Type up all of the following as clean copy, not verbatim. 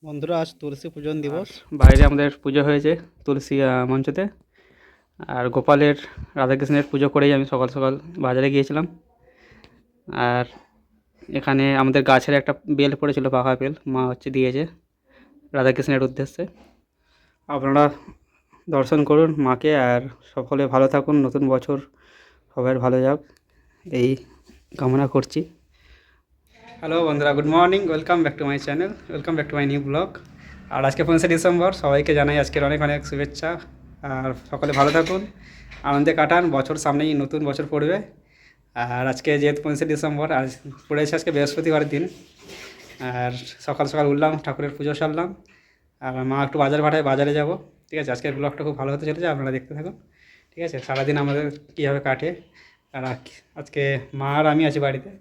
বন্ধুরা, আজ তুলসী পূজন দিবস। বাইরে আমাদের পুজো হয়েছে তুলসী মঞ্চতে। আর গোপালের রাধাকৃষ্ণের পুজো করেই আমি সকাল সকাল বাজারে গিয়েছিলাম। আর এখানে আমাদের গাছের একটা বেল পড়েছিল, পাকা বেল, মা দিয়েছে রাধাকৃষ্ণের উদ্দেশ্যে। আপনারা দর্শন করুন মাকে, আর সকলে ভালো থাকুন, নতুন বছর সবার ভালো যাক এই কামনা করছি। হ্যালো বন্ধুরা, good morning, welcome back to my channel, welcome back to my new blog. আর আজকে 15শে ডিসেম্বর, সবাইকে জানাই আজকের অনেক অনেক শুভেচ্ছা। আর সকলে ভালো থাকুন, আনন্দে কাটান, বছর সামনেই নতুন বছর পড়বে। আর আজকে যেহেতু 15শে ডিসেম্বর, আজ পড়েছে আজকে বৃহস্পতিবার দিন। আর সকাল সকাল উঠলাম, ঠাকুরের পুজো সারলাম, আর মা একটু বাজার পাঠায়, বাজারে যাব। ঠিক আছে, আজকের ব্লগটা খুব ভালো হতে চলেছে, আপনারা দেখতে থাকুন। ঠিক আছে, সারাদিন আমাদের কীভাবে কাটে, আর আজকে মা আর আমি আছি বাড়িতে,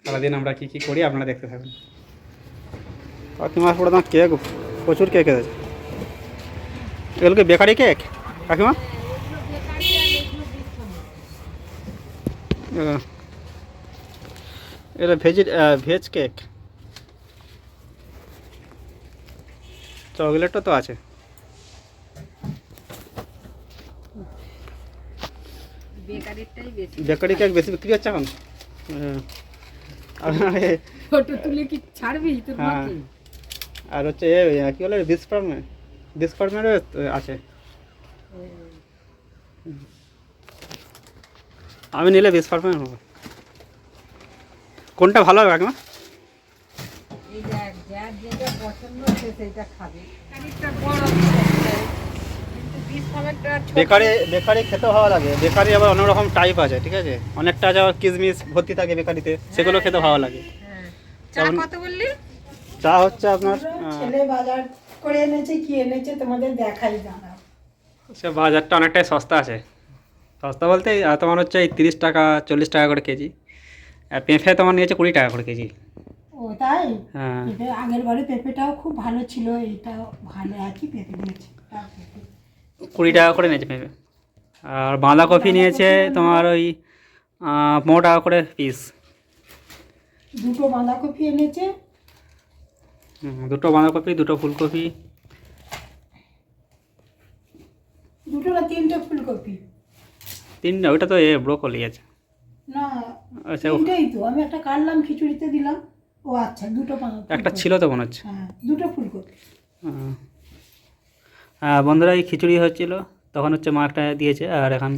সারাদিন আমরা কী কী করি আপনারা দেখতে থাকুন। কাকিমার পরে তোমার কেক, প্রচুর কেক আছে। এগুলো কি বেকারি কেক কাকিমা? এটা ভেজ কেক। চকলেটটা তো আছে। বেকারি কেক বেশি বিক্রি হচ্ছে এখন। হ্যাঁ, আর হচ্ছে কি বলে বিস্ফার্মেরও আছে। আমি নিলে বিস্ফার্মের হবে। কোনটা ভালো হবে কাকিমা? বেকারি খেতে ভালো লাগে। বেকারি আবার অনেক রকম টাইপ আছে, ঠিক আছে, অনেকটা আছে, আবার কিশমিশ ভর্তি থাকে বেকারিতে, সেগুলো খেতে ভালো লাগে। চা হচ্ছে আপনার ছেলে বাজার করে এনেছে, কি এনেছে তোমাদের দেখাই জানা। সে বাজারটা অনেকটাই সস্তা আছে। সস্তা বলতে তোমার হচ্ছে এই 30 টাকা 40 টাকা করে কেজি। আর পেঁপে তোমার নিয়েছে 20 টাকা করে কেজি। ও তাই? হ্যাঁ, এটা আগের বারে পেঁপেটাও খুব ভালো ছিল, এটাও ভালো, একই পেঁপে দিয়েছে। 20 টাকা করে নিয়েছে পেঁপে। আর বাঁধাকপি নিয়েছে তোমার ওই 15 টাকা করে পিস। দুটো বাঁধাকপি এনেছে। দুটো বাঁধাকপি, দুটো ফুলকপি। দুটো না তিনটে ফুলকপি? তিনটা, ওইটা তো ব্রোকলি আছে। না, আচ্ছা, তিনটেই তো, আমি একটা কাটলাম, খিচুড়িতে দিলাম। ও আচ্ছা, দুটো একটা ছিল তো মনে হচ্ছে। হ্যাঁ, দুটো ফুলকপি। হ্যাঁ বন্ধুরা, এই খিচুড়ি হচ্ছিল তখন হচ্ছে মা একটা দিয়েছে, আর এখন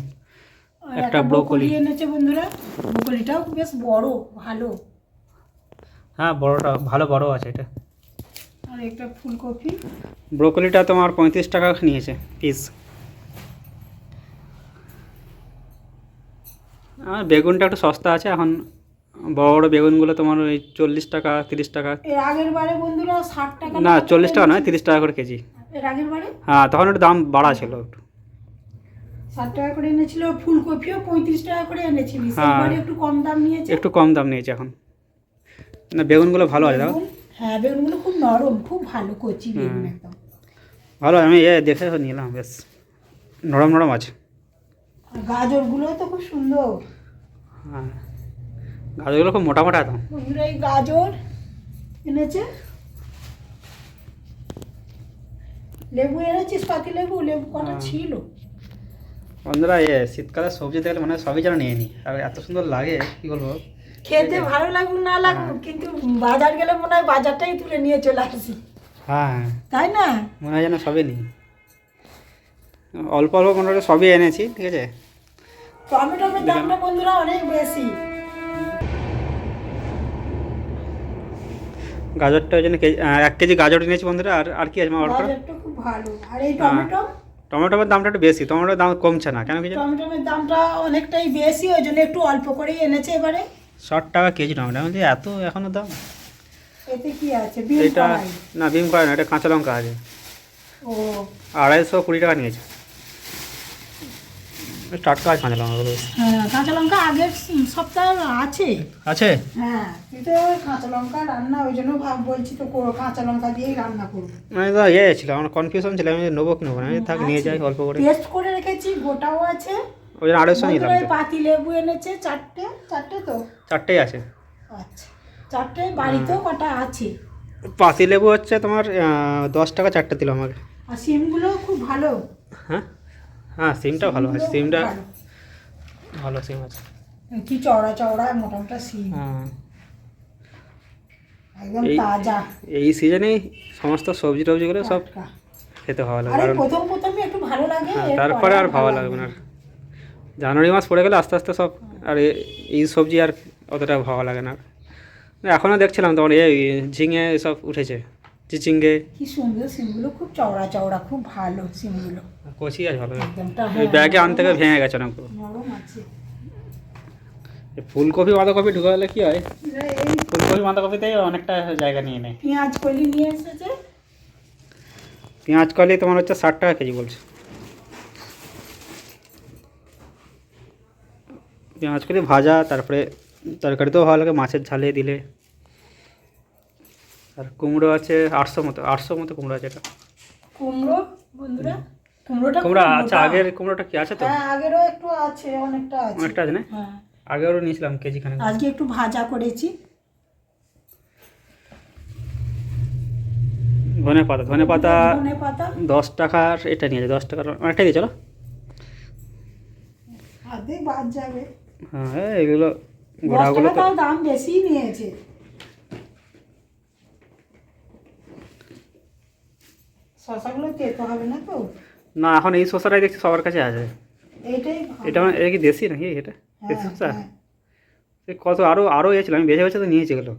আর একটা ব্রোকলি এনেছে বন্ধুরা। ব্রোকলিটাও বেশ বড়, ভালো। হ্যাঁ, বড়টা ভালো, বড় আছে এটা। আর একটা ফুলকপি। ব্রোকলিটা তোমার 35 টাকা নিয়েছে পিস। আর বেগুনটা একটু সস্তা আছে এখন। বড় বড় বেগুনগুলো তোমার ওই 40 টাকা 30 টাকা। এর আগের বারে বন্ধুরা 60 টাকা, না 40 টাকা নয়, 30 টাকা করে কেজি। এর আগের বারে হ্যাঁ, তখন একটু দাম বাড়া ছিল একটু। 60 টাকা করে এনেছিল। ফুলকপিও 35 টাকা করে এনেছিল। হ্যাঁ, সেইবারে একটু কম দাম নিয়েছে। একটু কম দাম নিয়েছে এখন। না, বেগুনগুলো ভালো আছে দাও। হ্যাঁ, বেগুনগুলো খুব নরম, খুব ভালো, কচি বেগুন একদম ভালো। আমি দেখে নিলাম, বেশ নরম নরম আছে। আর গাজরগুলো তো খুব সুন্দর। হ্যাঁ, গাজরগুলো খুব মোটা মোটা একদম। বন্ধুরা, এই গাজর এনেছে। লেবু এনেছিস? পাতি লেবু, লেবু কটা ছিল? বন্ধুরা, শীতকালে সবজি দেখলে মানে সবই যেন নিয়ে নিই, আর এত সুন্দর লাগে কি বলবো। খেতে ভালো লাগুক না লাগুক, কিন্তু বাজার গেলে মনে হয় বাজারটাই তুলে নিয়ে চলে আসি। হ্যাঁ, তাই না? মনে হয় যেন সবই নিই। অল্প অল্প মোটামুটি সবই এনেছি, ঠিক আছে। টমেটোর দামটা বন্ধুরা অনেক বেশি। গাজরটা ওই জন্য 1 কেজি গাজর এনেছি বন্ধুরা। আর আর কি আছে আমার অর্ডার? গাজরটা খুব ভালো। আর এই টমেটো, টমেটোর দামটা একটু বেশি, টমেটোর দাম কমছে না কেন কি জানি? টমেটোর দামটা অনেকটাই বেশি, ওই জন্য একটু অল্প করেই এনেছে এবারে। 60 টাকা কেজি টমেটো, আমি বলছি এত এখনো দাম। এতে কি আছে? বিম এটা কড়াই। না, বিম করে না, এটা কাঁচা লঙ্কা আছে। ও 220 টাকা নিয়েছে। টাটকা আছে কাঁচা লঙ্কাগুলো। হ্যাঁ, কাঁচা লঙ্কা আগের সপ্তাহে আছে। আছে। হ্যাঁ, কিন্তু কাঁচা লঙ্কা রান্না, ওই জন্য বলছি তো কাঁচা লঙ্কা দিয়েই রান্না করবো। আমি তো ছিল, আমার কনফিউশন ছিল, আমি নেবো কি নেবো না, আমি থাক নিয়ে যাই অল্প করে। পেস্ট করে রেখেছি, গোটাও আছে। ওই জন্য 250 নিলাম। পাতি লেবু এনেছে চারটে। চারটে তো? 4টেই আছে। আচ্ছা, চারটে বাড়িতেও কটা আছে। পাতি লেবু হচ্ছে তোমার 10 টাকা 4টে দিল আমাকে। আর সিমগুলো খুব ভালো। হ্যাঁ হ্যাঁ, সিমটা ভালো আছে, সিমটা ভালো। ভালো সিম আছে। কি চওড়া চওড়া মোটা মোটা সিম, হ্যাঁ, একদম এই- তাজা এই সিজনেই সমস্ত সবজি টবজিগুলো সব টাটকা। খেতে ভালো লাগে, আরে কারণ প্রথম প্রথমে একটু ভালো লাগে, হ্যাঁ, এরপরে তারপরে আর ভালো লাগবে না। জানুয়ারি মাস পড়ে গেলে আস্তে আস্তে সব আর এই সবজি আর অতটা ভালো লাগে না। এখনও দেখছিলাম তোমার ঝিঙে সব উঠেছে, চিচিঙ্গে, কি সুন্দর সিমগুলো, খুব চওড়া চওড়া, খুব ভালো সিমগুলো, কচি আছে ভালো। একদমটা ওই ব্যাগে আনতে গিয়ে ভেঙে গেছে অনেকগুলো। নরম আছে। এই ফুলকপি বাঁধাকপি ঢুকে গেলে কী হয়, এই ফুলকপি বাঁধাকপিতেই অনেকটা জায়গা নিয়ে নেয়। পেঁয়াজ কলি নিয়ে এসেছে, পেঁয়াজ কলি তোমার হচ্ছে 60 টাকা কেজি বলছে। পেঁয়াজ কলি ভাজা, তারপরে তরকারিতেও ভালো লাগে, মাছের ঝালে দিলে। আর কুমড়ো আছে 800 মতো কুমড়ো আছে। এটা কুমড়ো বন্ধুরা, কুমড়োটা কুমড়ো খুব আচ্ছা, মোটা। আগের কুমড়োটা কি আছে তো? হ্যাঁ আগেরও একটু আছে, অনেকটা আছে। অনেকটা আছে না? হ্যাঁ আগেও নিয়েছিলাম কেজি খানে। আজকে একটু ভাজা করেছি। ধনে পাতা ধনে পাতা 10 টাকার এটা নিয়েছে, 10 টাকার অনেকটাই দিয়ে চলো। অর্ধেক বাদ যাবে। হ্যাঁ, এগুলো 10 গোড়াগুলো টাকা তো তাও দাম বেশি নিয়েছে। শশাগুলো তেতো হবে না তো? না, এখন এই শসাটাই দেখছি সবার কাছে আছে। এইটাই ভালো। এটা কি দেশি নাকি? এটা দেশি হ্যাঁ, শসা? হ্যাঁ। সে কত আরও এসেছিল, আমি বেছে বেছে তো নিয়েছি এগুলো।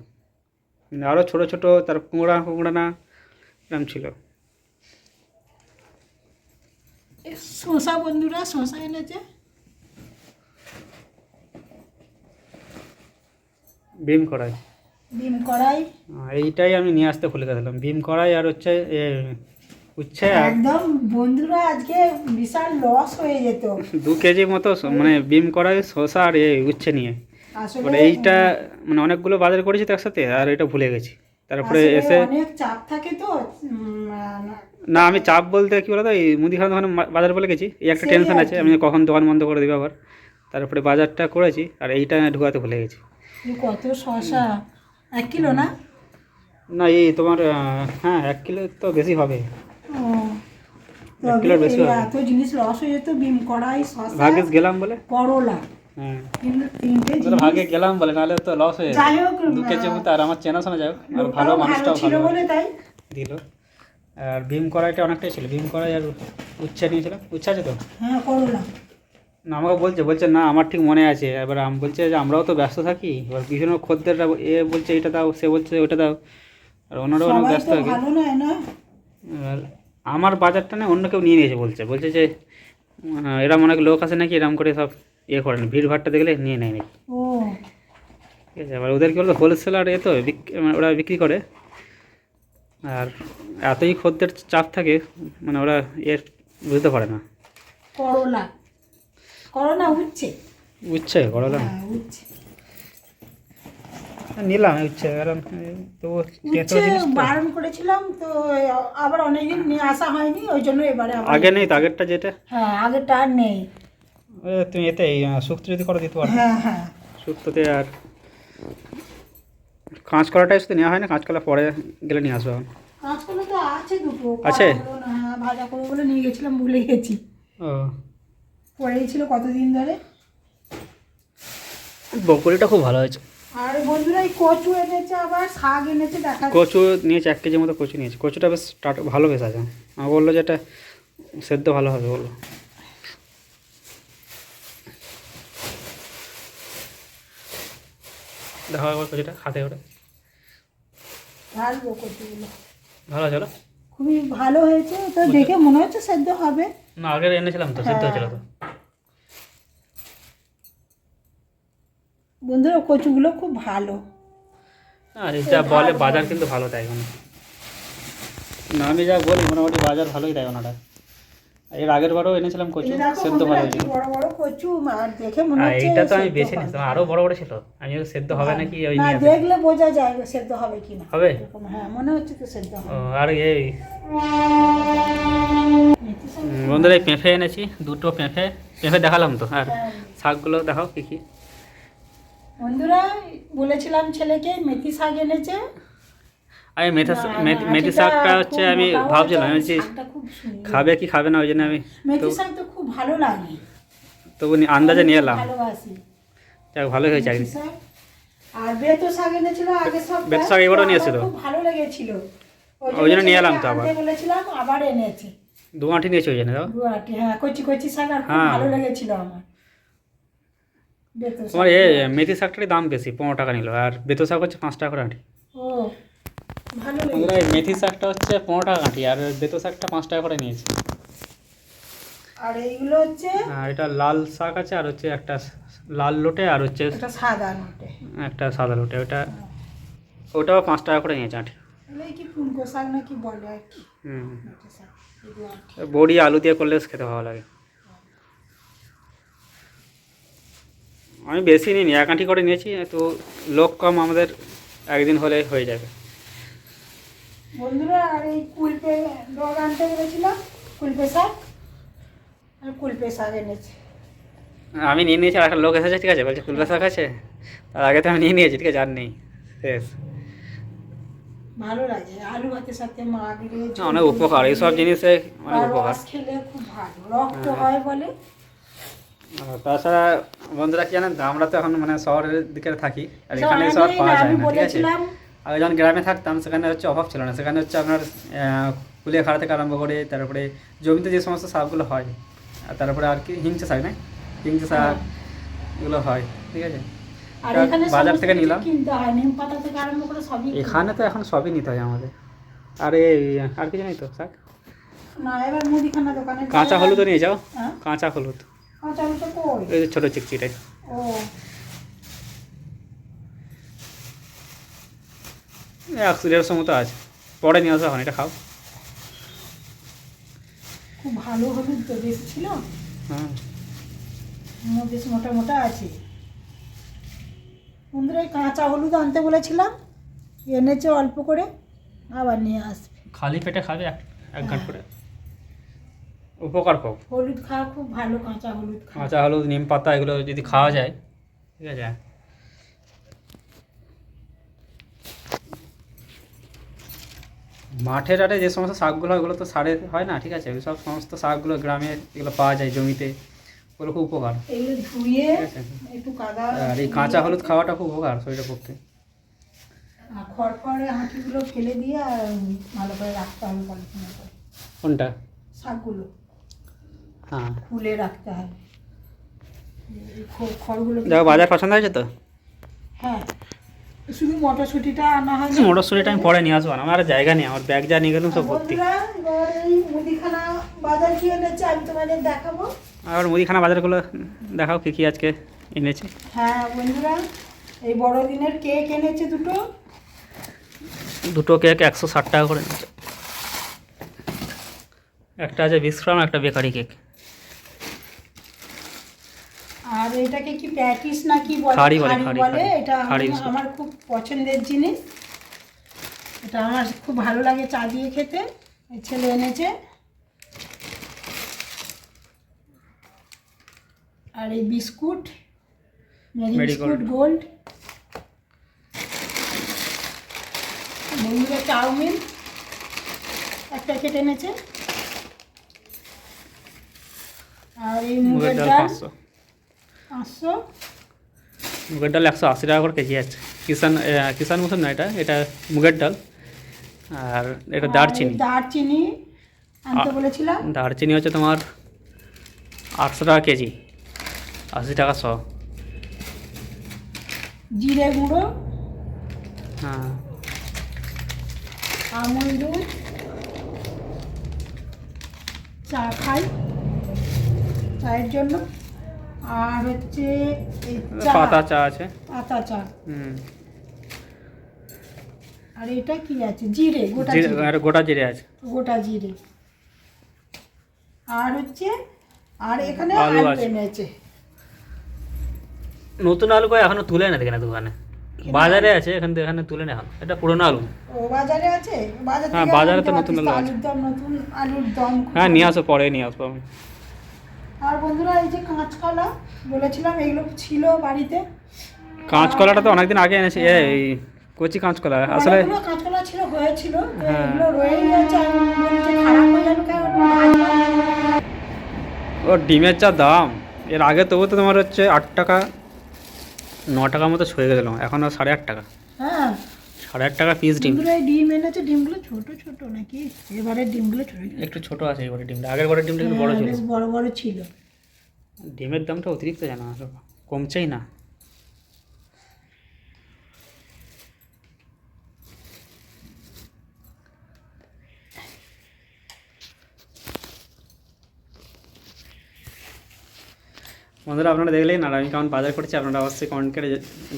আরও ছোটো ছোটো, তার কুমড়া না এরকম ছিল। এ শসা বন্ধুরা, শসা এনেছে। বিম কড়াই, ডিম কড়াই, এইটাই আমি নিয়ে আসতে ভুলে গেছিলাম। বিম কড়াই আর হচ্ছে উচ্ছে আর একদম বন্ধুরা আজকে বিশাল লস হয়ে যেত 2 কেজি মতো মানে বিম কড়াই, শসা আর উচ্ছে নিয়ে। আসলে। মানে এইটা মানে অনেকগুলো বাজার করেছি তো একসাথে, আর এটা ভুলে গেছি। তারপরে আসলে এসে অনেক চাপ থাকে তো। না, আমি চাপ বলতে কী বলতো, এই মুদিখানা দোকানে বাজার বলে গেছি, এই একটা সেই টেনশন আর আছে, কি। আমি কখন দোকান বন্ধ করে দেবো আবার। তারপরে বাজারটা করেছি, আর এইটা ঢুকাতে ভুলে গেছি। কত শসা, 1 কিলো না? না, এই তোমার হ্যাঁ 1 কিলো তো বেশি হবে। ও, 1 কিলোর বেশি হবে। এত জিনিস লস হয়ে যেত, বিম কড়াই, শসা, ভাগ্যে গেলাম বলে। করলা, হ্যাঁ, তিনটে জিনিস। ভাগে গেলাম বলে, নাহলে তো লস হয়ে যাই যায়। হোক, 2 কেজি মতো, আর আমার চেনাশোনা যাই হোক, আর ভালো লোকটাও মানুষটাও ছিল ভালো বলে তাই। দিল। আর বিম কড়াইটা অনেকটাই ছিল, বিম কড়াই আর উচ্ছে নিয়েছিলাম। উচ্ছে আছে তো? হ্যাঁ করলা। না, আমাকে বলছে না আমার ঠিক মনে আছে। এবার বলছে যে আমরাও তো ব্যস্ত থাকি, এবার বিভিন্ন খদ্দেররা বলছে এটা দাও, সে বলছে ওটা দাও, আর ওনারাও অনেক সবাই ব্যস্ত তো থাকে। ভালো নয় না। আর আমার বাজারটা না অন্য কেউ নিয়ে নিয়েছে বলছে যে এরম অনেক লোক আছে নাকি, এরম করে সব করেন, ভিড়ভাড়টা দেখলে নিয়ে নেয় নাকি। ও, ঠিক আছে, এবার ওদের কী বলতো, হোলসেলার তো মানে ওরা বিক্রি করে, আর এতই খদ্দের চাপ থাকে, মানে ওরা বুঝতে পারে না। করলা, করলা উচ্ছে। উচ্ছে করলাম, হ্যাঁ উচ্ছে। নিলাম উচ্ছে, কারণ তবু তেতো উচ্ছে জিনিস তো। বারণ করেছিলাম তো, আবার অনেকদিন নিয়ে আসা হয়নি, ওই জন্য এবারে আবার। আগে নেই তো, আগেরটা যেটা হ্যাঁ আগেরটা আর নেই। তুমি এতে শুক্তো যদি করে দিতে পারো, হ্যাঁ হ্যাঁ। শুক্তোতে। আর কাঁচকলাটাই শুধু নেওয়া হয় না, কাঁচকলা পরে গেলে নিয়ে আসবো এখন। কাঁচকলা তো আছে দুটো, আছে? করা হলো না। হ্যাঁ ভাজা করবো বলে নিয়ে গেছিলাম, ভুলে গেছি। ও, পড়েই ছিল কতদিন ধরে। বকুলিটা খুব ভালো হয়েছে। আর বন্ধুরা এই কচু এনেছে, আবার শাক এনেছে, দেখা যাচ্ছে। কচু নিয়েছে, 1 কেজির মতো কচু নিয়েছে। কচুটা বেশ ভালো বেশ আছে। আমার বললো যে এটা সেদ্ধ ভালো হবে বললো। দেখো একবার কচুটা হাতে ওটা ঢালবো কচুগুলো। ভালো আছে ওটা? খুবই ভালো হয়েছে তো, দেখে মনে হচ্ছে সেদ্ধ হবে। না, আগে এনেছিলাম তো, সেদ্ধ হয়েছিল তো। বন্ধুরা কচুগুলো খুব ভালো। আর যা বলে বাজার কিন্তু ভালো দেয় ওখানে। না, আমি যা বলি মোটামুটি বাজার ভালোই দেয় ওনারা। এর আগের বারও এনেছিলাম কচু, এই দেখো সেদ্ধ বন্ধুরা, ভালো কি হয়েছিল। বড় বড় কচু, আর দেখে মনে আর হচ্ছে এইটা তো আমি সেদ্ধ বেছে হবে। নিয়েছিলাম, আরও বড় বড় ছিল। আমি সেদ্ধ হবে নাকি ওই না নিয়ে আসি। দেখলে বোঝা যায় সেদ্ধ হবে কিনা। হবে? হ্যাঁ মনে হচ্ছে তো সেদ্ধ হবে। আর এই বন্ধুরা, এই পেঁপে এনেছি, 2টো পেঁপে দেখালাম তো। আর হ্যাঁ। শাকগুলো দেখাও কী কী। বন্ধুরা বলেছিলাম ছেলেকে, মেথি শাক এনেছে। আমি না, মেথি আঁটিটা শাকটা খুব হচ্ছে আমি মোটাও ভাবছিলাম আছে, আমি বলছি শাকটা খুব সুন্দর। খাবে কি খাবে না ওই জন্য আমি মেথি শাক তো খুব ভালো লাগে, তবু আন্দাজে নিয়ে আমি এলাম। ভালোবাসি যাক ভালোই হয়েছে মেথি একদিন। শাক। আর বেতো শাক এনেছিল আগে সব, বেতো শাক এবারও নিয়ে এসেছিল। খুব ভালো লেগেছিল, ওই জন্য নিয়ে এলাম তো আবার। আনতে বলেছিলাম, আবার এনেছে দু আঁটি নিয়েছি ওই জন্য দাও। গুয়াহাটি। হ্যাঁ, কচি কচি শাক, আর খুব হ্যাঁ। ভালো লেগেছিল আমার বেতো শাক। তোমার মেথি শাকটারই দাম বেশি, 15 টাকা নিল, আর বেতো শাক হচ্ছে 5 টাকা করে আঁটি। ও ভালো বন্ধুরা, লেগেছে। এই মেথি শাকটা হচ্ছে 15 টাকা আঁটি, আর বেতো শাকটা 5 টাকা করে নিয়েছি। আর এইগুলো হচ্ছে আর এটা লাল শাক আছে, আর হচ্ছে একটা লাল লোটে, আর হচ্ছে এটা সাদা নোটে, একটা সাদা লোটে, ওটাও 5 টাকা করে নিয়েছে আঁটি। এগুলো কি ফুলকো শাক নাকি বলে আর কি, হুম, মেথি শাক এগুলো আঁটি। বড়ি আলু দিয়ে করলে খেতে ভালো লাগে। আমি বেশি নিইনি, 1 আঁটি করে নিয়েছি, তো লোক কম, আমাদের একদিন হলে হয়ে যাবে। বন্ধুরা, আর এই কুলপে ডগ আনতে বলেছিলাম, কুলপে শাক, আর কুলপে শাক এনেছে। আমি নিয়ে নিয়েছি, আর একটা লোক এসেছে, ঠিক আছে, বলছে কুলপা শাক আছে, তার আগে তো আমি নিয়ে নিয়েছি, ঠিক আছে, আর নেই শেষ। ভালো লাগে আলু ভাতের সাথে মাগলে, অনেক উপকার এইসব জিনিসে, অনেক উপকার। রস খেলে খুব ভালো, রক্ত হয় বলে। আর তাছাড়া বন্ধুরা কি জানেন তো, আমরা তো এখন মানে শহরের দিকে থাকি, আর এসব এখানে সব আনেই পাওয়া না, যায় আমি না, ঠিক আছে। বলেছিলাম। আগে যখন গ্রামে থাকতাম, সেখানে হচ্ছে অভাব ছিল না, সেখানে হচ্ছে আপনার কুলিয়া খাড়া থেকে আরম্ভ করে, তারপরে জমিতে যে সমস্ত শাকগুলো হয়, আর তারপরে আর কি হিংচে শাক, না হিংচে শাক, এগুলো হয়, ঠিক আছে। আর তা এখানে বাজার সমস্ত থেকে কিছু নিলাম। কিনতে হয়, নিম পাতা থেকে আরম্ভ করে সবই এখানে তো এখন সবই নিতে হয় আমাদের। আর আর কিছু নেই তো শাক। না, এবার মুদিখানা দোকানে কাঁচা হলুদও নিয়ে যাও, হ্যাঁ, কাঁচা হলুদ, কাঁচা হলুদ তো কই? এই যে ছোটো চিকচিটাই। ও, 100-150 মতো আছে, পরে নিয়ে আসা এখন, এটা খাও। খুব ভালো হলুদ তো, বেশি ছিল, হ্যাঁ, বেশ মোটা মোটা আছে। বন্ধুরা, এই কাঁচা হলুদ আনতে বলেছিলাম, এনেছে অল্প করে, আবার নিয়ে আসবে। খালি পেটে খাবে এক ঘাট করে, উপকার পাও। হলুদ খাওয়া খুব ভালো, কাঁচা হলুদ খাওয়া। কাঁচা হলুদ, নিম পাতা, এগুলো যদি খাওয়া যায়, ঠিক আছে। মাঠে টাটে যে সমস্ত শাকগুলো হয়, ওগুলো তো সারে হয় না, ঠিক আছে, ওই সব সমস্ত শাকগুলো গ্রামে এগুলো পাওয়া যায় জমিতে, ওগুলো খুব উপকার, এগুলো ধুয়ে ঠিক আছে। একটু কাদা, আর এই কাঁচা হলুদ খাওয়াটা খুব উপকার শরীরের পক্ষে। আর খড় আঁটিগুলো ফেলে দিয়ে আর ভালো করে রাখতে হবে পলিথিনে করে, কোনটা? শাকগুলো হ্যাঁ, খুলে রাখতে হবে। এই খড়গুলো, দেখো বাজার পছন্দ হয়েছে তো। হ্যাঁ, শুধু মটরশুঁটিটা আনা হয়। মটরশুঁটিটা আমি পরে নিয়ে আসবো না, আমার আর জায়গা নেই, আমার ব্যাগ যা নিয়ে গেলাম সব ভর্তি। বন্ধুরা, এবার এই মুদিখানা বাজার কি এনেছে আমি তোমাদের দেখাবো। আর মুদিখানা বাজারগুলো দেখাও কী কী আজকে এনেছে। হ্যাঁ বন্ধুরা, এই বড়দিনের কেক এনেছে দুটো কেক 160 টাকা করে নিচ্ছে। একটা আছে 20 গ্রাম, একটা বেকারি কেক। আর এটাকে কি প্যাটিস নাকি বলে, খাড়ি বলে, খাড়ি খাড়ি, বলে। খাড়ি। এটা খাড়ি বিস্কুট। আমার খুব পছন্দের জিনিস, এটা আমার খুব ভালো লাগে চা দিয়ে খেতে। এই ছেলে এনেছে। আর এই বিস্কুট, মেরি বিস্কুট গোল্ড। বন্ধুরা, চাউমিন এক প্যাকেট এনেছে। আর এই মুগের ডাল 500, 500। মুগের ডাল 180 টাকা করে কেজি আছে। কিষান মতন না, এটা মুগের ডাল। আর এটা দারচিনি। দারচিনি আনতে বলেছিলাম। দারচিনি হচ্ছে তোমার 800 টাকা কেজি, 80 টাকা শ। জিরে গুঁড়ো, হ্যাঁ, আমুল দুধ, চা খাই চায়ের জন্য। আর হচ্ছে এই পাতা চা আছে। পাতা চা। হুম, আর এটা কি আছে, জিরে, গোটা জিরে, জিরে, আর গোটা জিরে আছে। গোটা জিরে। আর হচ্ছে, আর এখানে আলু আলু আছে। এনেছে। নতুন আলু কই এখনো তুলে না দেখে দোকানে, বাজারে আছে, এখানে তুলে না এখন। এটা পুরোনো আলু। ও বাজারে আছে, বাজার হ্যাঁ, থেকে বাজারে আনতে তো নতুন পারতিস, আলু আছে। আলুর দম, নতুন আলুর দম খুব হ্যাঁ, নিয়ে ভালো। আসো, পরে নিয়ে আসবো আমি। আর বন্ধুরা, এই যে কাঁচকলা বলেছিলাম, এগুলো ছিল বাড়িতে। কাঁচকলাটা তো অনেকদিন আগে এনেছি, এই কচি কাঁচকলা আসলে। অনেকগুলো কাঁচকলা ছিল হয়েছিল, তো হ্যাঁ। এগুলো রয়েই গেছে। আমি বলি যে খারাপ হয়ে যাবে কেন, ভাজলাম। ও ডিমের যা দাম, এর আগে তবু তো তোমার হচ্ছে 8 টাকা 9 টাকার মতো ছুঁয়ে গেছিলো, এখন 8.5 টাকা, হ্যাঁ 8.5 টাকা পিস ডিম। বন্ধুরা এই ডিম এনেছে, ডিমগুলো ছোট ছোট নাকি এবারে ডিমগুলো ছোট ছোট? একটু ছোট আছে এবারে ডিমটা, আগের বারের ডিমটা একটু বড় হ্যাঁ, ছিল। বেশ বড় বড় ছিল। ডিমের দামটা অতিরিক্ত জানা, কমছেই না। বন্ধুরা আপনারা দেখলেন, আর আমি কেমন বাজার করছি আপনারা অবশ্যই কমেন্ট করে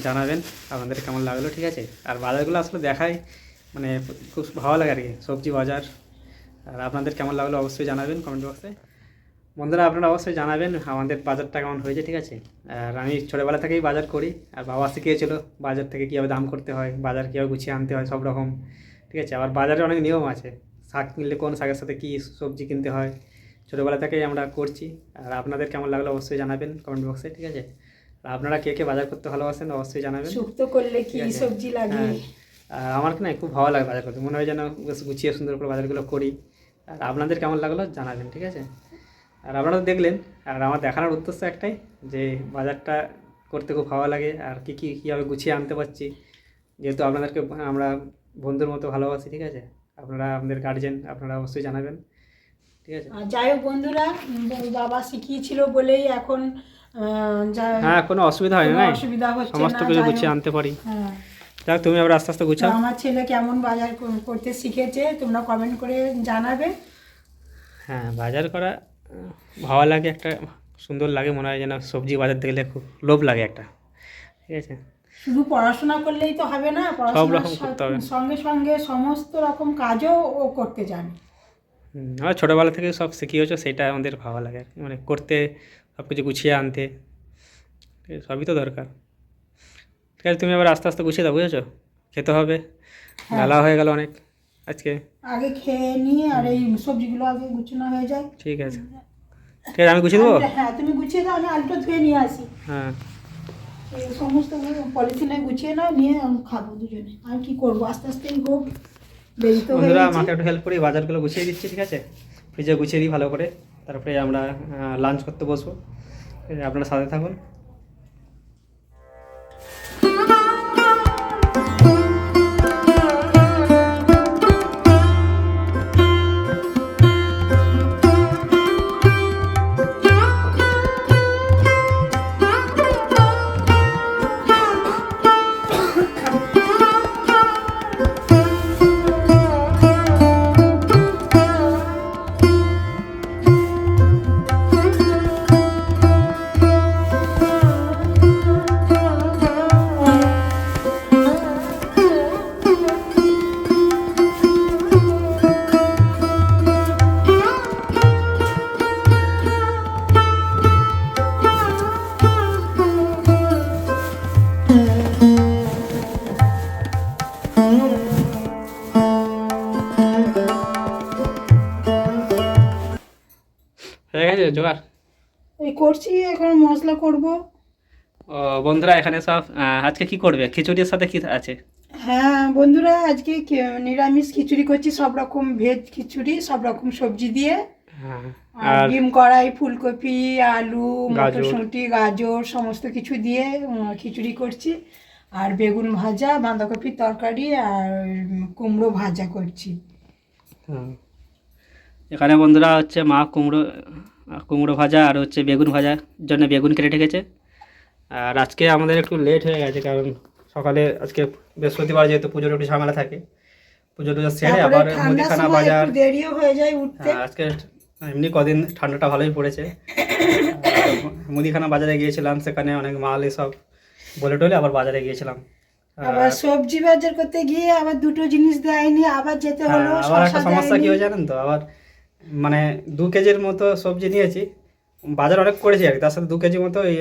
জানাবেন আপনাদের কেমন লাগলো, ঠিক আছে। আর বাজারগুলো আসলে দেখাই মানে খুব ভালো লাগে আর কি, সবজি বাজার। আর আপনাদের কেমন লাগলো অবশ্যই জানাবেন কমেন্ট বক্সে। বন্ধুরা আপনারা অবশ্যই জানাবেন আমাদের বাজারটা কেমন হয়েছে, ঠিক আছে। আর আমি ছোটোবেলা থেকেই বাজার করি, আর বাবা শিখিয়েছিল বাজার থেকে কীভাবে দাম করতে হয়, বাজার কীভাবে গুছিয়ে আনতে হয় সব রকম, ঠিক আছে। আবার বাজারে অনেক নিয়ম আছে, শাক কিনলে কোন শাকের সাথে কী সবজি কিনতে হয়, ছোটোবেলা থেকেই আমরা করছি। আর আপনাদের কেমন লাগলো অবশ্যই জানাবেন কমেন্ট বক্সে, ঠিক আছে। আর আপনারা কে কে বাজার করতে ভালোবাসেন অবশ্যই জানাবেন। শুক্তো করলে কি ঠিক আছে। সবজি লাগে? হ্যাঁ, আর আমার না খুব ভালো লাগে বাজার করতে, মনে হয় যেন বেশ গুছিয়ে সুন্দর করে বাজারগুলো করি। আর আপনাদের কেমন লাগলো জানাবেন, ঠিক আছে। আর আপনারা তো দেখলেন, আর আমার দেখানোর উদ্দেশ্য একটাই, যে বাজারটা করতে খুব ভালো লাগে আর কীভাবে গুছিয়ে আনতে পারছি, যেহেতু আপনাদেরকে আমরা বন্ধুর মতো ভালোবাসি, ঠিক আছে। আপনারা আপনাদের গার্জেন, আপনারা অবশ্যই জানাবেন, ঠিক আছে। আর যাই হোক বন্ধুরা, বাবা শিখিয়েছিল বলেই এখন হ্যাঁ, কোনো অসুবিধা হয় না, কোনো অসুবিধা হচ্ছে সমস্ত না, কিছু যাই গুছিয়ে হোক। আনতে পারি। হ্যাঁ, যাক, তুমি আবার আস্তে আস্তে তো গুছাও। আমার ছেলে কেমন বাজার করতে শিখেছে তোমরা কমেন্ট করে জানাবে। হ্যাঁ, বাজার করা ভালো লাগে, একটা সুন্দর লাগে, মনে হয় যেন সবজি বাজার দেখলে খুব লোভ লাগে একটা, ঠিক আছে। শুধু পড়াশোনা করলেই তো হবে না, সব পড়াশোনার রকম করতে হবে। সঙ্গে সঙ্গে সমস্ত রকম কাজও ও করতে জানে। আমরা ছোটোবেলা থেকে সব শিখিয়েছো, সেটা আমাদের ভালো লাগে আর কি, মানে করতে, সব কিছু গুছিয়ে আনতে, ঠিক আছে, সবই তো দরকার। ঠিক আছে, তুমি আবার আস্তে আস্তে গুছিয়ে দাও, বুঝেছো, খেতে হবে, বেলা হয়ে গেল অনেক আজকে। আগে খেয়ে নিয়ে আর এই সবজিগুলো আগে গুছানো হয়ে যায়। ঠিক আছে, ঠিক আছে, আমি গুছিয়ে দেবো। হ্যাঁ তুমি গুছিয়ে দাও, আমি আলুটা ধুয়ে নিয়ে আসি। হ্যাঁ, এই সমস্ত পলিথিনে গুছিয়ে নাও, নিয়ে আমি খাবো দুজনে। আর কি করবো, আস্তে আস্তেই হোক, দেরি তো হয়ে বন্ধুরা গেছে। আমাকে একটু হেল্প করি, বাজারগুলো গুছিয়ে দিচ্ছি, ঠিক আছে। ফ্রিজে গুছিয়ে দিই ভালো করে, তারপরে আমরা লাঞ্চ করতে বসবো, ঠিক আছে, আপনারা সাথে থাকুন। হয়ে গেছে জোগাড়? এই করছি, এখন মশলা করব। ও বন্ধুরা, এখানে সব আজকে কি করবে, খিচুড়ির সাথে কি আছে? হ্যাঁ বন্ধুরা, আজকে নিরামিষ খিচুড়ি করছি, সব রকম ভেজ খিচুড়ি, সব রকম সবজি দিয়ে। হ্যাঁ, আর আর ডিম কড়াই, ফুলকপি, আলু, গাজর। মটরশুঁটি, গাজর সমস্ত কিছু দিয়ে খিচুড়ি করছি। আর বেগুন ভাজা, বাঁধাকপির তরকারি, আর কুমড়ো ভাজা করছি। হ্যাঁ, এখানে বন্ধুরা হচ্ছে মা কুমড়ো ভাজা আর হচ্ছে বেগুন ভাজার জন্য বেগুন কেটে রেখেছে। আর আজকে আমাদের একটু লেট হয়ে গেছে, কারণ সকালে আজকে বৃহস্পতিবার, যেহেতু পুজোর একটু ঝামেলা থাকে, পুজো টুজো সেরে তারপরে আবার ঠান্ডার মুদিখানা সময় বাজার। একটু দেরিও হয়ে যায় উঠতে। আজকে এমনি কদিন ঠান্ডাটা ভালোই পড়েছে। মুদিখানা বাজারে গিয়েছিলাম, সেখানে অনেক মাল এসব বলে টলে আবার বাজারে গিয়েছিলাম। আবার সবজি বাজার করতে গিয়ে আবার দুটো জিনিস দেয়নি, আবার যেতে হলো। আবার একটা শসা সমস্যা কি দেয়নি। হয় জানেন তো, আবার মানে 2 কেজির মতো সবজি নিয়েছি, বাজার অনেক করেছি আর কি, তার সাথে 2 কেজি মতো এই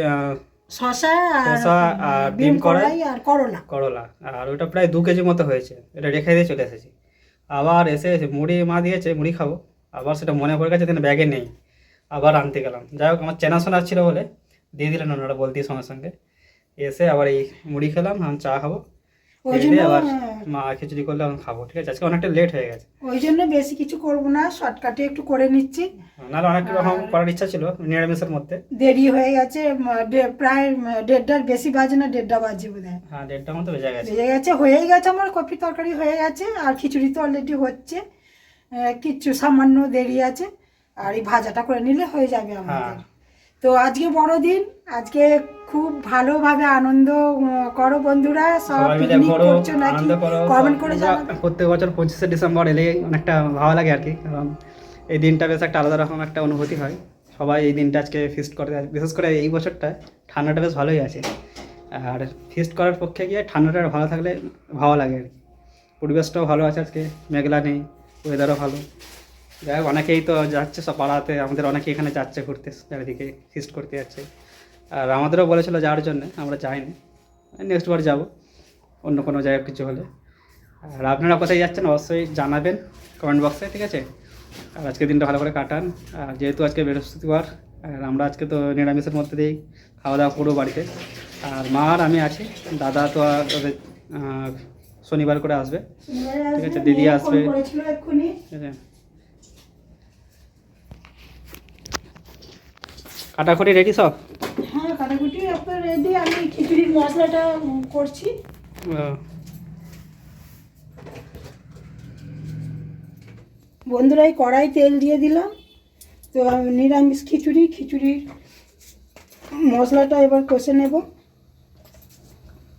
শসা শসা আর ডিম ডিম কড়াই আর করলা। করলা, আর ওটা প্রায় 2 কেজি মতো হয়েছে, এটা রেখে দিয়ে চলে এসেছি। আবার এসে মুড়ি মা দিয়েছে, মুড়ি খাবো, আবার সেটা মনে পড়ে গেছে কিন্তু ব্যাগে নেই, আবার আনতে গেলাম। যাই হোক, আমার চেনাশোনা ছিল বলে দিয়ে দিলেন ওনারা বলতে সঙ্গে সঙ্গে। এসে আবার এই মুড়ি খেলাম, আমি চা খাবো। ওই খেয়ে জন্য দিয়ে আবার মা খিচুড়ি করলে আমি খাবো, ঠিক আছে? আজকে অনেকটা লেট হয়ে গেছে, ওই জন্য বেশি কিছু করব না, শর্টকাটে একটু করে নিচ্ছি। নাহলে অনেক রকম করার ইচ্ছা ছিল নিরামিষের মধ্যে। দেরি হয়ে গেছে, প্রায় 1:30 বেশি বাজে না, 1:30 বাজে বোধ হয়, হ্যাঁ 1:30 মতো বেজে গেছে। বেজে গেছে। হয়েই গেছে, আমার কপি তরকারি হয়ে গেছে, আর খিচুড়ি তো অলরেডি হচ্ছে, কিচ্ছু সামান্য দেরি আছে, আর এই ভাজাটা করে নিলে হয়ে যাবে আমাদের। হ্যাঁ। তো আজকে বড়দিন, আজকে খুব ভালোভাবে আনন্দ করো বন্ধুরা, সব সবাই মিলে পিকনিক করো, করছো নাকি আনন্দ করো। কমেন্ট করে আমরা জানাবে। প্রত্যেক বছর 25শে ডিসেম্বর এলে অনেকটা ভালো লাগে আর কি, কারণ এই দিনটা বেশ একটা আলাদা রকম একটা অনুভূতি হয়। সবাই এই দিনটা আজকে ফিস্ট করে, বিশেষ করে এই বছরটা ঠান্ডাটা বেশ ভালোই আছে, আর ফিস্ট করার পক্ষে গিয়ে ঠান্ডাটা ভালো থাকলে ভালো লাগে আর কি। পরিবেশটাও ভালো আছে আজকে, মেঘলা নেই, ওয়েদারও ভালো। যাই হোক, অনেকেই তো যাচ্ছে সব পাড়াতে, আমাদের অনেকেই এখানে যাচ্ছে ঘুরতে, চারিদিকে ফিস্ট করতে যাচ্ছে। আর আমাদেরও বলেছিল যাওয়ার জন্য, আমরা যাইনি, নেক্সট বার যাবো অন্য কোনো জায়গায় কিছু হলে। আর আপনারা কোথায় যাচ্ছেন অবশ্যই জানাবেন কমেন্ট বক্সে, ঠিক আছে? আর আজকে দিনটা ভালো করে কাটান। আর যেহেতু আজকে বৃহস্পতিবার, আর আমরা আজকে তো নিরামিষের মধ্যে দিয়েই খাওয়া দাওয়া করবো বাড়িতে। আর মা আর আমি আছি, দাদা তো আর ওদের শনিবার করে আসবে, ঠিক আছে? দিদি আসবে, করেছিল এক্ষুনি। ঠিক আছে? কাটাকুটি রেডি সব? হ্যাঁ, কাটাকুটি আপনার রেডি, আমি খিচুড়ির মশলাটা করছি। বন্ধুরা, এই কড়াই তেল দিয়ে দিলাম, তো আমি নিরামিষ খিচুড়ির মশলাটা এবার কষে নেব।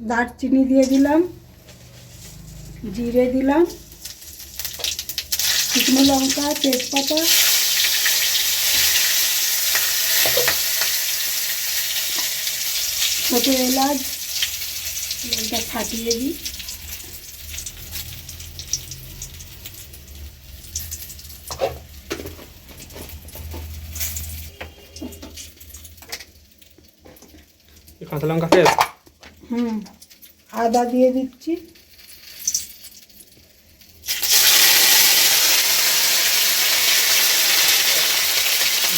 দারচিনি দিয়ে দিলাম, জিরে দিলাম, শুকনো লঙ্কা, তেজপাতা, ছোটো এলাচ, এটা ফাটিয়ে দিই। কাঁচা লঙ্কা পেস্ট, আদা দিয়ে দিচ্ছি,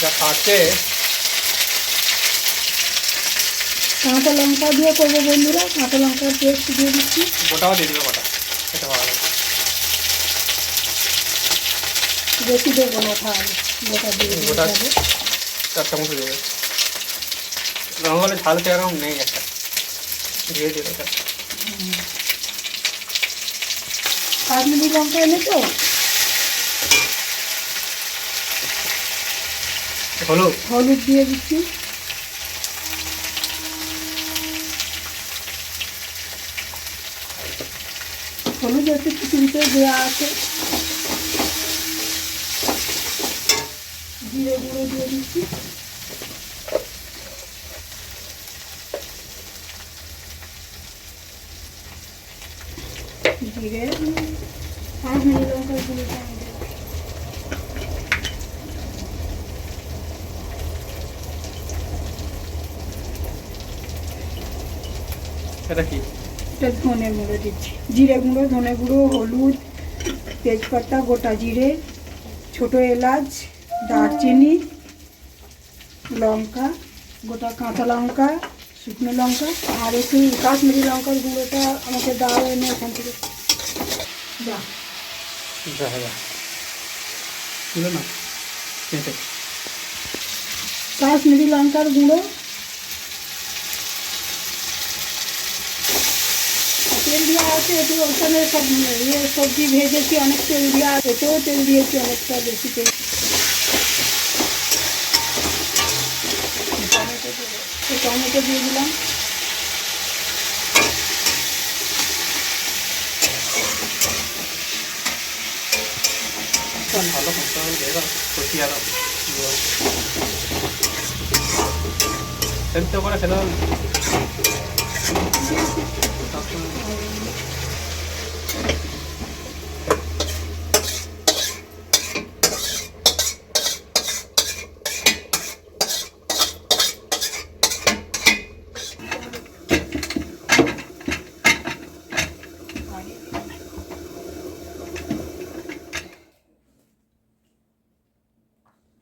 যা কাটে কাঁচা লঙ্কা দিয়ে করবো বন্ধুরা, কাঁচা লঙ্কার পেস্ট দিয়ে দিচ্ছি। গোটাও দিয়ে দেবে, গোটা খেতে ভালো লাগে। বেশি দেবো না তাহলে, গোটা দিয়ে দিলে গোটা যাবে। 4 চামচ দেবে। রঙ হলে ঝাল সেরকম নেই, একটা দিয়ে দেবে এটা। কাশ্মীরি লঙ্কা এনে তো, হলুদ দিয়ে দিচ্ছি, হলুদ একটু খিচুড়িতে দেওয়া আছে। জিরে গুঁড়ো দিয়ে দিচ্ছি, জিরে, কাশ্মীরি লঙ্কার গুঁড়োটা আমি দেবো। এটা কি? এটা ধনে গুঁড়ো দিচ্ছি, জিরে গুঁড়ো, ধনে গুঁড়ো, হলুদ, তেজপাতা, গোটা জিরে, ছোটো এলাচ, দারচিনি, লঙ্কা, গোটা কাঁচা লঙ্কা, শুকনো লঙ্কা, আর একটু কাশ্মীরি লঙ্কার গুঁড়োটা আমাকে দাও এনে ওখান থেকে। যা ছিল না, ঠিক আছে। কাশ্মীরি লঙ্কার গুঁড়ো, তেল দেওয়া আছে একটু, ওখানে সব সবজি ভেজেছি, অনেক তেল দেওয়া, এতেও তেল দিয়েছি অনেকটা বেশি তেল। টমেটো দিয়ে দিলাম, ভালো মশলা দিয়ে দাও, কষি আরো সেদ্ধ করে ফেলে দাও।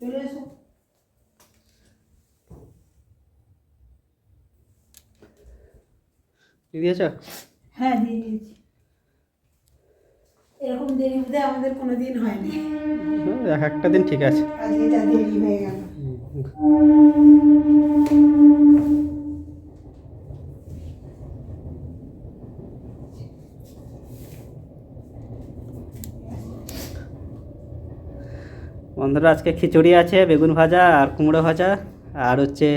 চলে এসো। দিয়ে দিয়েছ? হ্যাঁ দিয়ে দিয়েছি। এরকম দেরি বোধহয় আমাদের কোনো দিন হয়নি, এক একটা দিন ঠিক আছে। আজকে যা দেরি হয়ে গেল। বন্ধুরা আজকে খিচুড়ি আছে, বেগুন ভাজা আর কুমড়ো ভাজা, আর হচ্ছে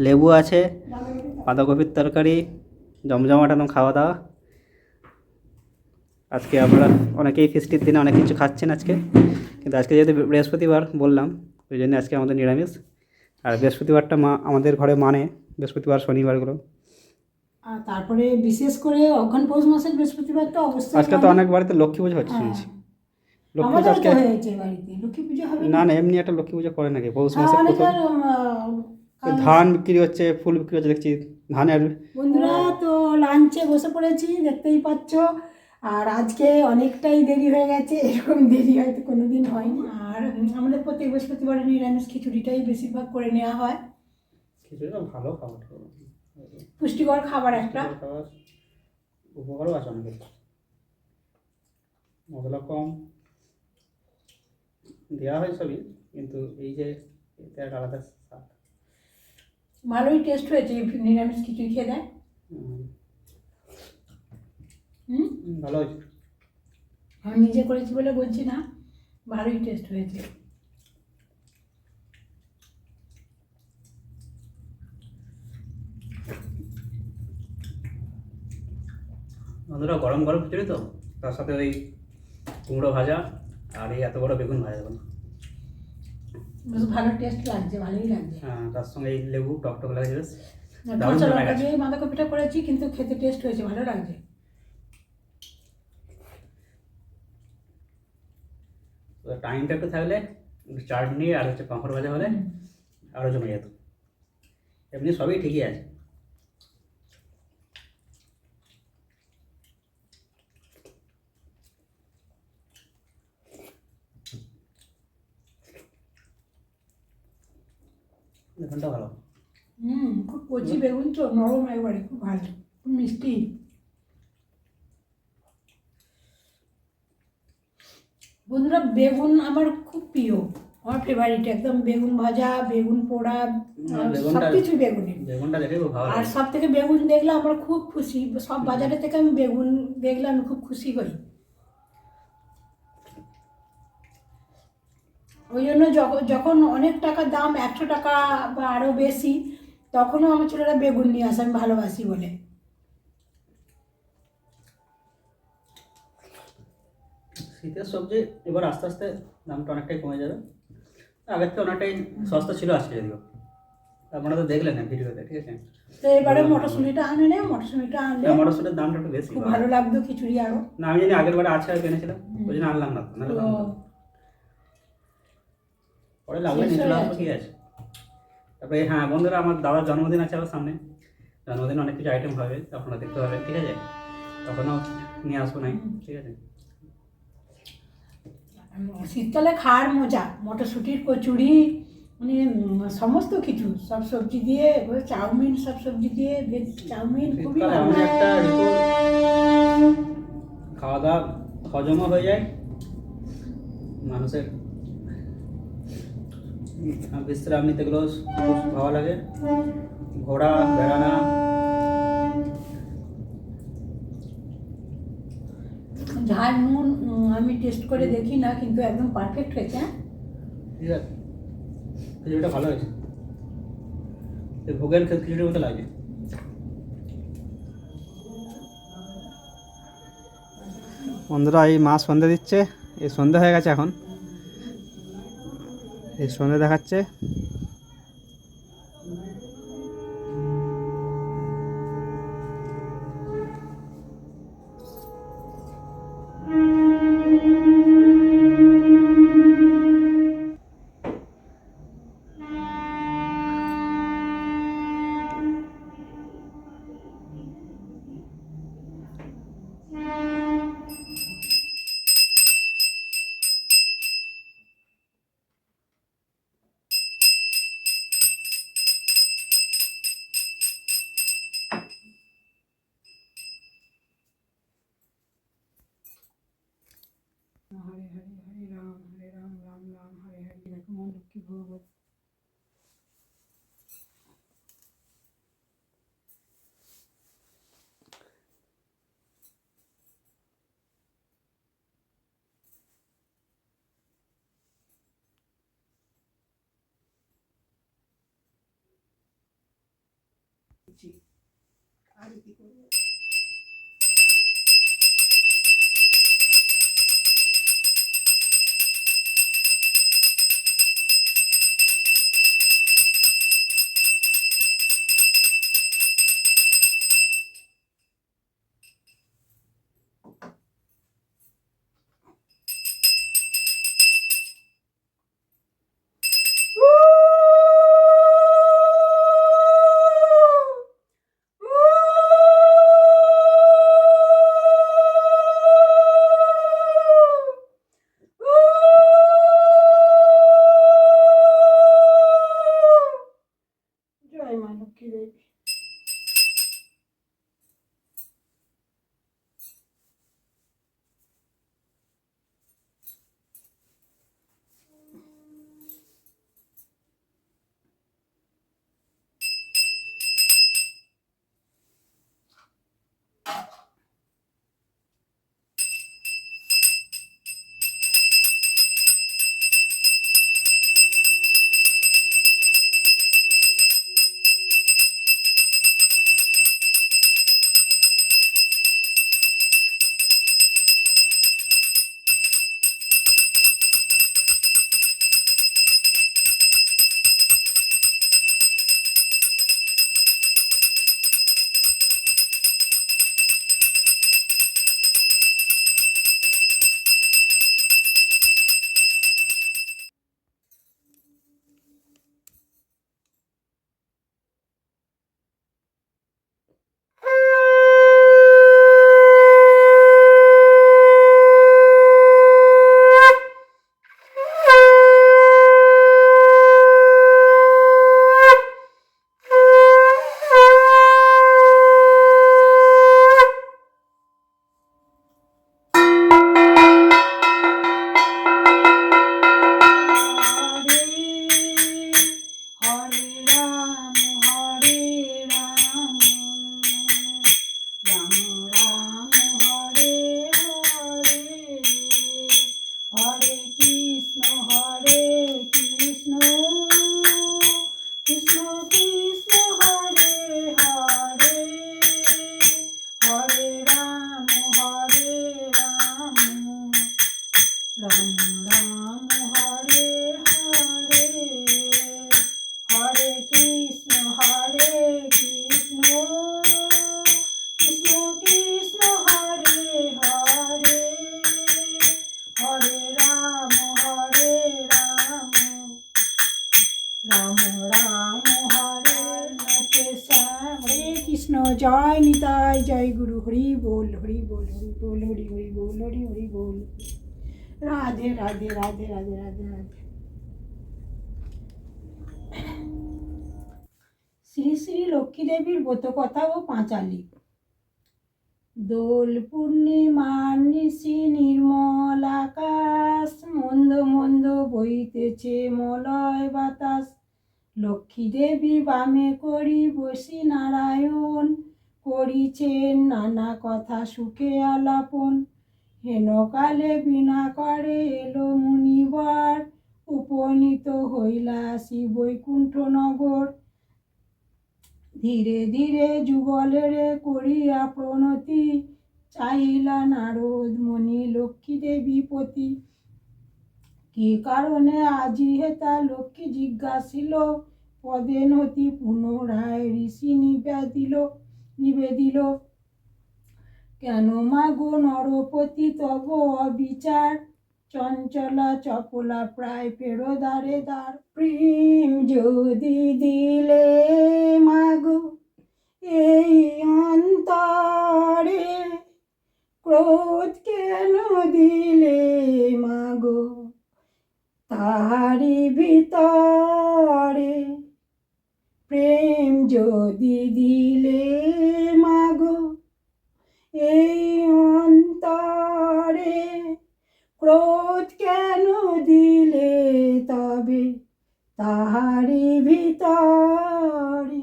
লেবু আছে, বাঁধাকপির তরকারি, জমজমাট একদম খাওয়া দাওয়া। আজকে আমরা অনেকেই ফিস্টির দিনে অনেক কিছু খাচ্ছেন আজকে, কিন্তু আজকে যেহেতু বৃহস্পতিবার বললাম, ওই জন্য আজকে আমাদের নিরামিষ। আর বৃহস্পতিবারটা মা আমাদের ঘরে মানে, বৃহস্পতিবার শনিবারগুলো। আর তারপরে বিশেষ করে অঘ্রাণ পৌষ মাসের বৃহস্পতিবার তো অবশ্যই আজকে তো অনেক বাড়িতে লক্ষ্মী পুজো হচ্ছে শুনছি। লক্ষ্মী পুজো আমাদের আজকে তো হয়েছে বাড়িতে, লক্ষ্মী পুজো হবে না না, এমনি একটা লক্ষ্মী পুজো করে নাকি পৌষ হ্যাঁ, মাসের প্রথম? অনেকের ধান বিক্রি হচ্ছে, ফুল বিক্রি হচ্ছে দেখছি, ধানের। বন্ধুরা তো লাঞ্চে বসে পড়েছি, দেখতেই পাচ্ছ। আর আজকে অনেকটাই দেরি হয়ে গেছে, এরকম দেরি হয়তো কোনো দিন হয়নি। আর আমাদের প্রত্যেক বৃহস্পতিবারে নিরামিষ খিচুড়িটাই বেশিরভাগ করে নেওয়া হয়। খিচুড়িটা ভালো খাবার, পুষ্টিকর খাবার একটা। খাবার, উপকারও আছে অনেক, মশলা কম দেওয়া হয় সবই, কিন্তু এই যে এটা একটা আলাদা স্বাদ। ভালোই টেস্ট হয়েছে নিরামিষ খিচুড়ি খেয়ে দেয়। ভালো হয়েছে। আমি নিজে করেছি বলে বলছি না, ভালোই টেস্ট হয়েছে। বন্ধুরা গরম গরম খিচুড়ি তো, তার সাথে ওই কুমড়ো ভাজা আর এই এত বড় বেগুন ভাজা, বেশ ভালো টেস্ট লাগছে, ভালোই লাগছে। হ্যাঁ, তার সঙ্গে এই লেবু টক লাগছে বেশ। কাঁচা লঙ্কা দিয়ে বাঁধাকপিটা করেছি, কিন্তু খেতে টেস্ট হয়েছে, ভালো লাগছে। টাইমটা একটু থাকলে চাটনি আর হচ্ছে পাঁপড় ভাজা হলে আরও জমে যেত। এমনি সবই ঠিকই আছে। বেগুনটা ভালো। খুব কচি বেগুন তো, নরম একবারে, খুব ভালো, খুব মিষ্টি। বন্ধুরা বেগুন আমার খুব প্রিয়, আমার ফেভারিট একদম। বেগুন ভাজা, বেগুন পোড়া, সবকিছু বেগুনি। বেগুনটা দেখে খুব ভালো আর লাগে। সব থেকে বেগুন দেখলে আমার খুব খুশি, সব বাজারে থেকে আমি বেগুন দেখলে আমি খুব খুশি হই। ওই জন্য যখন অনেক টাকা দাম, 100 টাকা বা আরও বেশি, তখনও আমার ছেলেরা বেগুন নিয়ে আসে, আমি ভালোবাসি বলে। শীতের সবজি এবার আস্তে আস্তে দামটা অনেকটাই কমে যাবে, আগের থেকে অনেকটাই সস্তা ছিল আজকে, যদিও আপনারা তো দেখলেন না ভিডিওতে, ঠিক আছে। তো এবারে মটরশুঁটিটা আনে না, মটরশুঁটিটা আনলে মটরশুঁটির দামটা একটু বেশি, খুব ভালো লাগতো খিচুড়ি আরও। না আমি জানি আগের বারে আছে কিনেছিলাম, ওই জন্য আনলাম না, নাহলে তো আনতাম। পরে লাগলে নিয়ে চলে আসবো, ঠিক আছে। তারপরে হ্যাঁ বন্ধুরা, আমার দাদার জন্মদিন আছে আবার সামনে, জন্মদিনে অনেক কিছু আইটেম হবে, আপনারা দেখতে পাবেন, ঠিক আছে। তখনও নিয়ে আসবো নাই, ঠিক আছে। শীতকালে খাওয়ার মজা, মটরশুঁটির কচুরি, মানে সমস্ত কিছু, সব সবজি দিয়ে, চাউমিন, সব সবজি দিয়ে ভেজ চাউমিন, খুবই শীতকালে ভালো। এমন একটা ঋতু, খাওয়া দাওয়া হজমও হয়ে যায়, মানুষের বিশ্রাম নিতে গেলেও খুব ভালো লাগে, ঘোরা বেড়ানা। ঝাল নুন আমি টেস্ট করে দেখি না, কিন্তু একদম পারফেক্ট হয়েছে। হ্যাঁ, ঠিক আছে, খিচুড়িটা ভালো হয়েছে, ভোগের খিচুড়ির মতো লাগে। বন্ধুরা এই মা সন্ধে দিচ্ছে, এই সন্ধে হয়ে গেছে এখন, এই সন্ধে দেখাচ্ছে। আরতি করবো। জয় মা লক্ষ্মী দেবী। জয় নিতাই জয় গুরু হরি বল হরি বল হরি বল হরি হরি বল হরি হরি বল। রাধে রাধে রাধে রাধে রাধে রাধে। শ্রী শ্রী লক্ষ্মী দেবীর ব্রত কথা ও পাঁচালি। দোল পূর্ণিমার নিশি নির্মল আকাশ, মন্দ মন্দ বইতেছে মলয় বাতাস। লক্ষ্মী দেবী বামে করি বসি নারায়ণ, করিছেন নানা কথা সুখে আলাপন। হেনকালে বিনা করে এলো মুনিবর, উপনীত হইলা শ্রী বৈকুণ্ঠ নগর। ধীরে ধীরে যুগলের করিয়া প্রণতি, চাহিলা নারদ মণি লক্ষ্মী দেবী পতি। কি কারণে আজি হেতা লক্ষ্মী জিজ্ঞাসিল, পদে নতি পুনরায় ঋষি নিবেদিল। কেন মাগো নরপতি তব অবিচার, চঞ্চলা চপলা প্রায় ফেরো দ্বারে দ্বার। প্রেম যদি দিলে মাগো এই অন্তরে, ক্রোধ কেন দিলে মাগো তাহারি ভিতরে। প্রেম যদি দিলে মাগো এই অন্তরে, ক্রোধ কেন দিলে তবে তাহারি ভিতরে।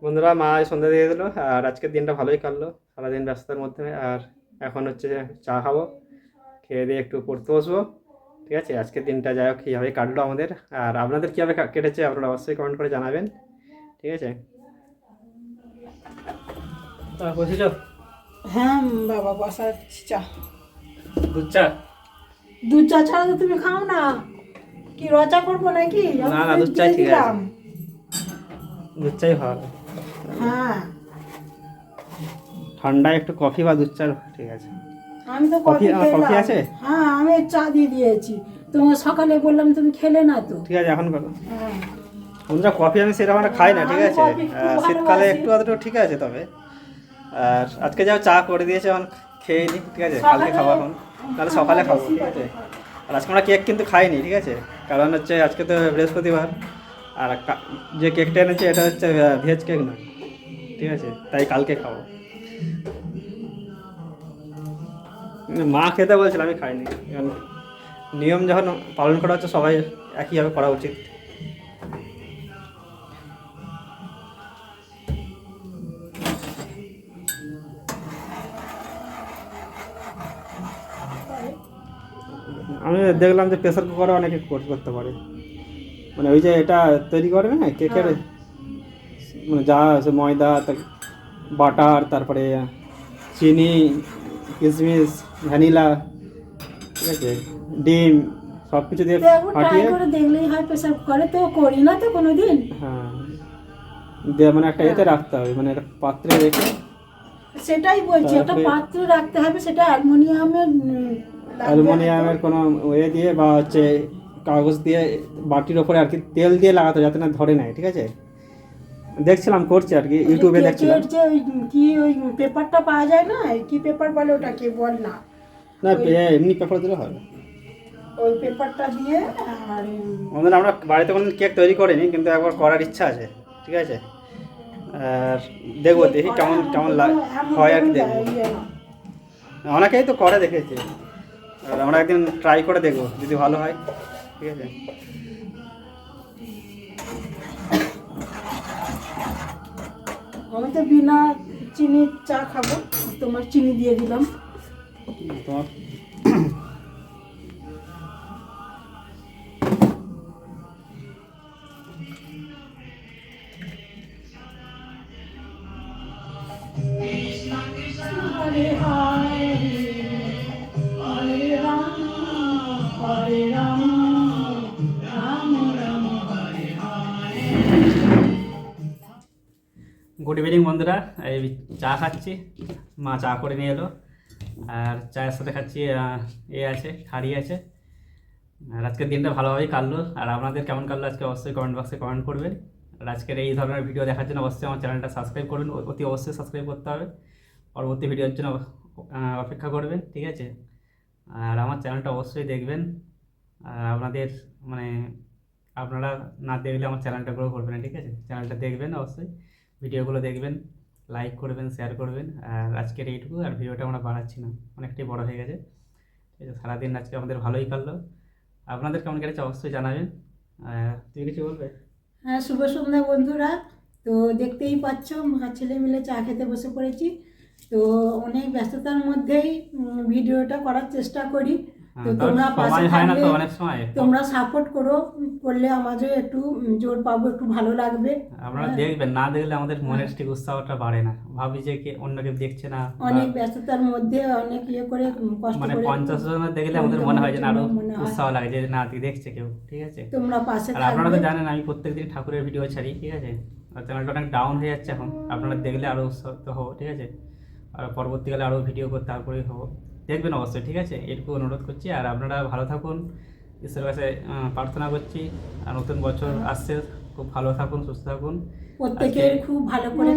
বন্ধুরা, মা সন্ধ্যা দিয়ে দিল আর আজকের দিনটা ভালোই কাটলো, সারাদিন ব্যস্ততার মধ্যে। আর এখন হচ্ছে চা খাবো, খেয়ে দিয়ে একটু পড়তে বসবো। ঠিক আছে, আজকের দিনটা যাই হোক কীভাবে কাটলো আমাদের, আর আপনাদের কীভাবে কেটেছে আপনারা অবশ্যই কমেন্ট করে জানাবেন। ঠিক আছে, বসেছ? হ্যাঁ বাবা, বসার চা। দুধ চা? দুধ চা ছাড়া তো তুমি খাও না, কি রচা করবো নাকি? না না, দুধ চাই, ঠিক আছে, দুধ চাই ভালো। হ্যাঁ, ঠান্ডায় একটু কফি বা দুধ চা, ঠিক আছে। আমি তো কফি কফি কফি আছে? হ্যাঁ, আমি চা দিয়ে দিয়েছি তোমার, সকালে বললাম তুমি খেলে না তো। ঠিক আছে, এখন করো। হ্যাঁ, বন্ধুরা, কফি আমি সেরকম একটা খাই না, ঠিক আমি আছে, কফি খুব শীতকালে ভালোবাসি। একটু আধটু ঠিক আছে। তবে আর আজকে যাও চা করে দিয়েছে, এখন খেয়ে নি, ঠিক আছে, কালকে খাবো এখন, তাহলে সকালে খাবো, ঠিক আছে। আর আজকে আমরা কেক কিন্তু খাইনি, ঠিক আছে, কারণ হচ্ছে আজকে তো বৃহস্পতিবার, আর যে কেকটা এনেছে এটা হচ্ছে ভেজ কেক নয়, ঠিক আছে, তাই কালকে খাবো। মা খেতে বলছিল, আমি খাইনি, কারণ নিয়ম যখন পালন করা হচ্ছে সবাই একইভাবে করা উচিত। আমি দেখলাম যে প্রেসার কুকারে অনেকে করতে পারে, মানে ওই যে এটা তৈরি করে না কেকের, মানে যা আছে ময়দা, বাটার, তারপরে চিনি, কিশমিশ, ভ্যানিলা, ঠিক আছে, ডিম, সব কিছু দিয়ে ফাটিয়ে, করে দেখলেই হয় প্রেসার কুকারে, তো করি না তো কোনোদিন। হ্যাঁ, দিয়ে মানে একটা এতে রাখতে হবে, মানে একটা পাত্রে রেখে, সেটাই বলছি, একটা পাত্রে রাখতে হবে, সেটা অ্যালুমিনিয়ামের কোনো ওয়ে দিয়ে বা হচ্ছে কাগজ দিয়ে বাটির ওপরে আর কি তেল দিয়ে লাগাতে, যাতে না ধরে নেয়, ঠিক আছে। দেখছিলাম করছে আর কি, ইউটিউবে দেখছিলাম। যে ওই কি ওই পেপারটা পাওয়া যায় না, কি পেপার বলে ওটাকে, বল না। না, এমনি পেপার দিলে হয়। ওই পেপারটা দিয়ে আর আমাদের, আমরা বাড়িতে কোনো কেক তৈরি করিনি, কিন্তু একবার করার ইচ্ছা আছে, ঠিক আছে। আর দেখবো, দেখি কেমন কেমন হয় আর কি, দেখবো। অনেকেই তো করে দেখেছি, আর আমরা একদিন ট্রাই করে দেখবো, যদি ভালো হয়, ঠিক আছে। আমি তো বিনা চিনির চা খাবো, তোমার চিনি দিয়ে দিলাম। তোমার হরে হরে হরে রাম হরে রাম রাম রাম হরে হরে। গুড ইভিনিং বন্ধুরা, এই চা খাচ্ছি, মা চা করে নিয়ে এলো, আর চায়ের সাথে খাচ্ছি আছে খাড়ি আছে। আর আজকের দিনটা ভালোভাবেই কাটলো, আর আপনাদের কেমন কাটলো আজকে অবশ্যই কমেন্ট বক্সে কমেন্ট করবেন। আর আজকের এই ধরনের ভিডিও দেখার জন্য অবশ্যই আমার চ্যানেলটা সাবস্ক্রাইব করবেন, অতি অবশ্যই সাবস্ক্রাইব করতে হবে, পরবর্তী ভিডিওর জন্য অপেক্ষা করবেন, ঠিক আছে। আর আমার চ্যানেলটা অবশ্যই দেখবেন, আর আপনাদের মানে আপনারা না দেখলে আমার চ্যানেলটা গ্রো করবে না, ঠিক আছে। চ্যানেলটা দেখবেন অবশ্যই, ভিডিওগুলো দেখবেন, লাইক করবেন, শেয়ার করবেন। আর আজকের এইটুকু, আর ভিডিওটা আমরা বাড়াচ্ছি না, অনেকটাই বড় হয়ে গেছে, ঠিক আছে। সারাদিন আজকে আমাদের ভালোই কাটলো, আপনাদের কেমন কেটেছে অবশ্যই জানাবেন। তুমি কিছু বলবে? হ্যাঁ, শুভ সন্ধ্যা বন্ধুরা। তো দেখতেই পাচ্ছ, মা ছেলে মিলে চা খেতে বসে পড়েছি। তো অনেক ব্যস্ততার মধ্যেই ভিডিওটা করার চেষ্টা করি। তো তোমরা পাশে থাকলে, তোমরা সাপোর্ট করলে আমাদের একটু জোর পাবো, একটু ভালো লাগবে। আপনারা দেখবেন, না দেখলে আমাদের মনের ঠিক উৎসাহটা বাড়ে না, ভাবি যে অন্য কেউ দেখছে না, অনেক ব্যস্ততার মধ্যে অনেক ইয়ে করে কষ্ট মানে করে 50 জন দেখলে আমাদের মনে হয় যে না, আরো উৎসাহ লাগে যে না দেখছে কেউ, ঠিক আছে। তোমরা পাশে আর আপনারা তো জানেন আমি প্রত্যেকদিন ঠাকুরের ভিডিও ছাড়ি, ঠিক আছে। আর চ্যানেলটা অনেক ডাউন হয়ে যাচ্ছে এখন, আপনারা দেখলে আরো উৎসাহ হবো, ঠিক আছে। আর পরবর্তীকালে আরও ভিডিও করতে তারপরেই হবো, দেখবেন অবশ্যই, ঠিক আছে, এটুকু অনুরোধ করছি। আর আপনারা ভালো থাকুন, ঈশ্বরের কাছে প্রার্থনা করছি। আর নতুন বছর আসছে, খুব ভালো থাকুন, সুস্থ থাকুন, প্রত্যেকের খুব ভালো করে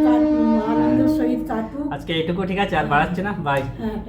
আনন্দের সহিত কাটুক। আজকে এইটুকু, ঠিক আছে, আর বাড়াচ্ছি না, বাই। হ্যাঁ।